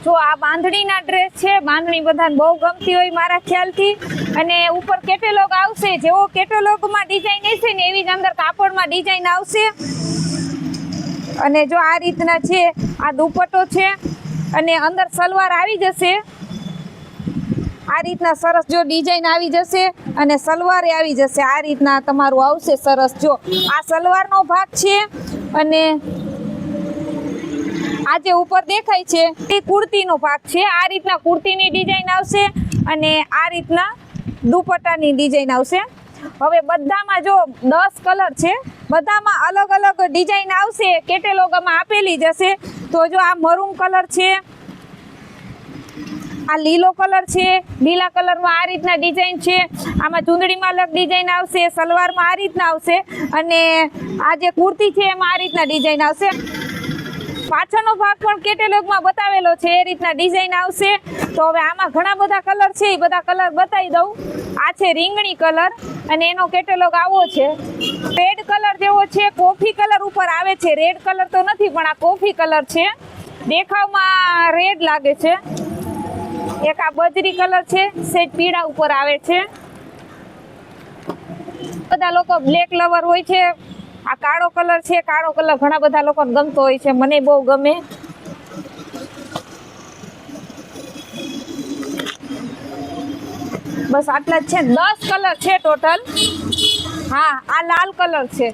જો આ બાંધણીના ડ્રેસ છે, બાંધણી બધાને બહુ ગમતી હોય મારા ખ્યાલથી. અને ઉપર કેટલોગ આવશે, જેવો કેટલોગમાં ડિઝાઇન હશે ને એવી જ અંદર કાપડમાં ડિઝાઇન આવશે. અને જો આ રીતના છે, આ દુપટ્ટો છે અને અંદર સલવાર આવી જશે. આ રીતના સરસ જો ડિઝાઇન આવી જશે અને સલવારે આવી જશે. આ રીતના તમારું આવશે સરસ. જો આ સલવારનો ભાગ છે અને આ જે ઉપર દેખાય છે એ કુર્તીનો ભાગ છે. આ રીતના કુર્તીની ડિઝાઇન આવશે અને આ રીતના દુપટ્ટાની ડિઝાઇન આવશે. હવે બધામાં જો 10 કલર છે, બધામાં અલગ અલગ ડિઝાઇન આવશે, કેટલોગમાં આપેલી જ હશે. તો જો આ મરૂન કલર છે, આ લીલો કલર છે, લીલા કલરમાં આ રીતના ડિઝાઇન છે. આમાં ચૂંદડીમાં અલગ ડિઝાઇન આવશે, સલવારમાં આ રીતના આવશે અને આ જે કુર્તી છે એમાં આ રીતના ડિઝાઇન આવશે. પાછળનો ભાગ પણ કેટલોગમાં બતાવેલો છે, એ રીતના ડિઝાઇન આવશે. તો હવે આમાં ઘણા બધા કલર છે, એ બધા કલર બતાવી દઉં. આ છે રીંગણી કલર અને એનો કેટલોગ આવો છે. રેડ કલર જેવો છે, કોફી કલર ઉપર આવે છે. રેડ કલર તો નથી પણ આ કોફી કલર છે, દેખાવમાં રેડ લાગે છે. એક આ બજરી કલર છે, સેજ પીળા ઉપર આવે છે. બધા લોકો બ્લેક લવર હોય છે. આ કાળો કલર છે, કાળો કલર ઘણા બધા લોકોને ગમતો હોય છે, મને બહુ ગમે. બસ આટલા જ છે, 10 કલર છે ટોટલ. હા, આ લાલ કલર છે.